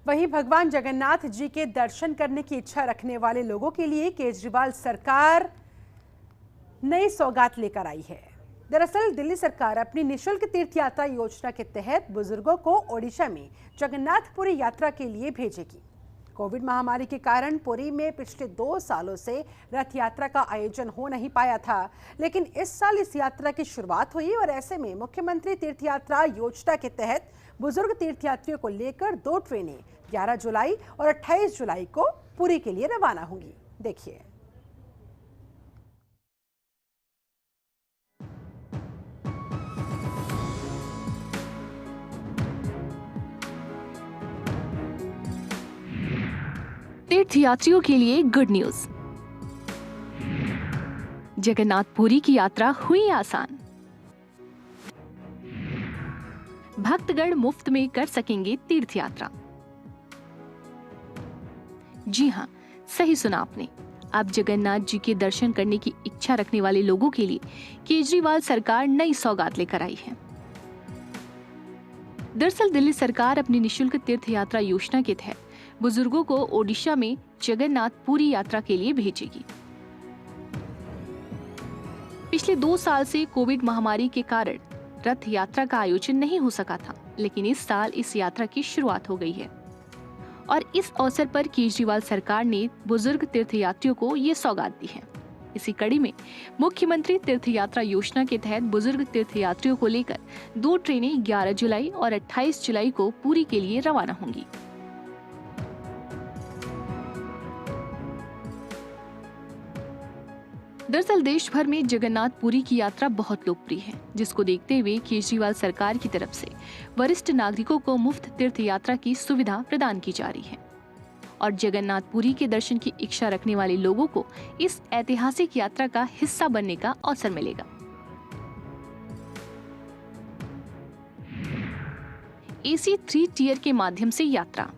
वहीं भगवान जगन्नाथ जी के दर्शन करने की इच्छा रखने वाले लोगों के लिए केजरीवाल सरकार नई सौगात लेकर आई है। दरअसल दिल्ली सरकार अपनी निशुल्क तीर्थ यात्रा योजना के तहत बुजुर्गों को ओडिशा में जगन्नाथपुरी यात्रा के लिए भेजेगी। कोविड महामारी के कारण पुरी में पिछले 2 सालों से रथ यात्रा का आयोजन हो नहीं पाया था, लेकिन इस साल इस यात्रा की शुरुआत हुई और ऐसे में मुख्यमंत्री तीर्थ यात्रा योजना के तहत बुजुर्ग तीर्थयात्रियों को लेकर 2 ट्रेनें 11 जुलाई और 28 जुलाई को पुरी के लिए रवाना होंगी। देखिए। तीर्थयात्रियों के लिए गुड न्यूज। जगन्नाथपुरी की यात्रा हुई आसान। भक्तगण मुफ्त में कर सकेंगे तीर्थ यात्रा। जी हां, सही सुना आपने। अब जगन्नाथ जी के दर्शन करने की इच्छा रखने वाले लोगों के लिए केजरीवाल सरकार नई सौगात लेकर आई है। दरअसल दिल्ली सरकार अपनी निशुल्क तीर्थ यात्रा योजना के तहत बुजुर्गों को ओडिशा में जगन्नाथपुरी यात्रा के लिए भेजेगी। पिछले 2 साल से कोविड महामारी के कारण रथ यात्रा का आयोजन नहीं हो सका था, लेकिन इस साल इस यात्रा की शुरुआत हो गई है और इस अवसर पर केजरीवाल सरकार ने बुजुर्ग तीर्थयात्रियों को ये सौगात दी है। इसी कड़ी में मुख्यमंत्री तीर्थ यात्रा योजना के तहत बुजुर्ग तीर्थयात्रियों को लेकर 2 ट्रेनें 11 जुलाई और 28 जुलाई को पुरी के लिए रवाना होंगी। दरअसल देश भर में जगन्नाथपुरी की यात्रा बहुत लोकप्रिय है, जिसको देखते हुए केजरीवाल सरकार की तरफ से वरिष्ठ नागरिकों को मुफ्त तीर्थ यात्रा की सुविधा प्रदान की जा रही है और जगन्नाथपुरी के दर्शन की इच्छा रखने वाले लोगों को इस ऐतिहासिक यात्रा का हिस्सा बनने का अवसर मिलेगा। AC 3 टियर के माध्यम से यात्रा।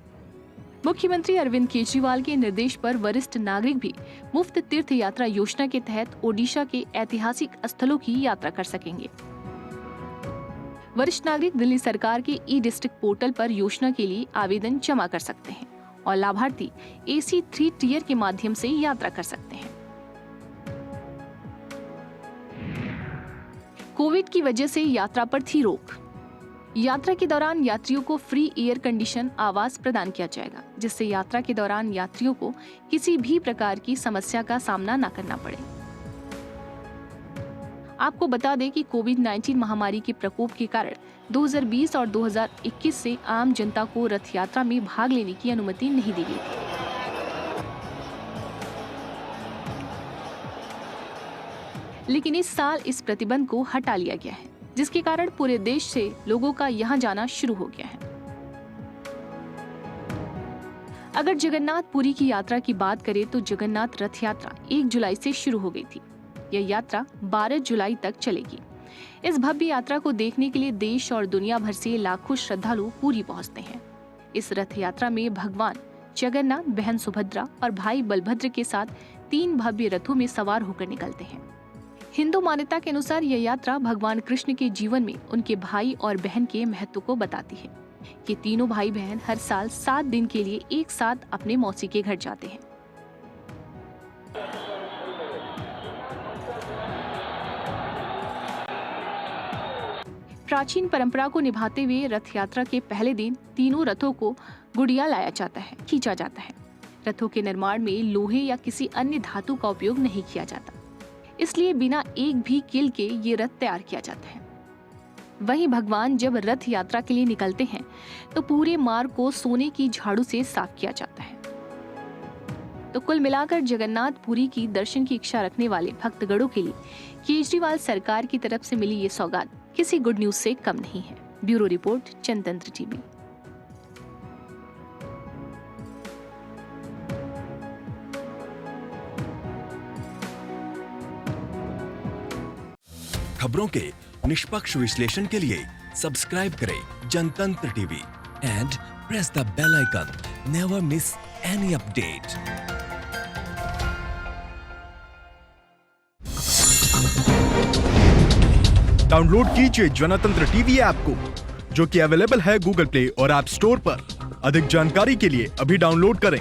मुख्यमंत्री अरविंद केजरीवाल के निर्देश पर वरिष्ठ नागरिक भी मुफ्त तीर्थ यात्रा योजना के तहत ओडिशा के ऐतिहासिक स्थलों की यात्रा कर सकेंगे। वरिष्ठ नागरिक दिल्ली सरकार के ई-डिस्ट्रिक्ट पोर्टल पर योजना के लिए आवेदन जमा कर सकते हैं और लाभार्थी AC 3 टियर के माध्यम से यात्रा कर सकते हैं। कोविड की वजह से यात्रा पर थी रोक। यात्रा के दौरान यात्रियों को फ्री एयर कंडीशन आवास प्रदान किया जाएगा, जिससे यात्रा के दौरान यात्रियों को किसी भी प्रकार की समस्या का सामना न करना पड़े। आपको बता दें कि कोविड-19 महामारी के प्रकोप के कारण 2020 और 2021 से आम जनता को रथ यात्रा में भाग लेने की अनुमति नहीं दी गई थी। लेकिन इस साल इस प्रतिबंध को हटा लिया गया है, जिसके कारण पूरे देश से लोगों का यहां जाना शुरू हो गया है। अगर जगन्नाथपुरी की यात्रा की बात करें तो जगन्नाथ रथ यात्रा 1 जुलाई से शुरू हो गई थी। यह यात्रा 12 जुलाई तक चलेगी। इस भव्य यात्रा को देखने के लिए देश और दुनिया भर से लाखों श्रद्धालु पुरी पहुंचते हैं। इस रथ यात्रा में भगवान जगन्नाथ, बहन सुभद्रा और भाई बलभद्र के साथ 3 भव्य रथों में सवार होकर निकलते हैं। हिंदू मान्यता के अनुसार यह यात्रा भगवान कृष्ण के जीवन में उनके भाई और बहन के महत्व को बताती है। ये तीनों भाई बहन हर साल 7 दिन के लिए एक साथ अपने मौसी के घर जाते हैं। प्राचीन परंपरा को निभाते हुए रथ यात्रा के पहले दिन तीनों रथों को गुड़िया लाया जाता है, खींचा जाता है। रथों के निर्माण में लोहे या किसी अन्य धातु का उपयोग नहीं किया जाता, इसलिए बिना एक भी कील के ये रथ तैयार किया जाता है। वहीं भगवान जब रथ यात्रा के लिए निकलते हैं तो पूरे मार्ग को सोने की झाड़ू से साफ किया जाता है। तो कुल मिलाकर जगन्नाथपुरी की दर्शन की इच्छा रखने वाले भक्तगणों के लिए केजरीवाल सरकार की तरफ से मिली ये सौगात किसी गुड न्यूज से कम नहीं है। Bureau report, Jantantra TV. खबरों के निष्पक्ष विश्लेषण के लिए सब्सक्राइब करें Jantantra TV and press the bell icon. Never miss any update. Download कीजिए जनतंत्र टीवी ऐप को, जो कि अवेलेबल है गूगल प्ले और ऐप स्टोर पर। अधिक जानकारी के लिए अभी डाउनलोड करें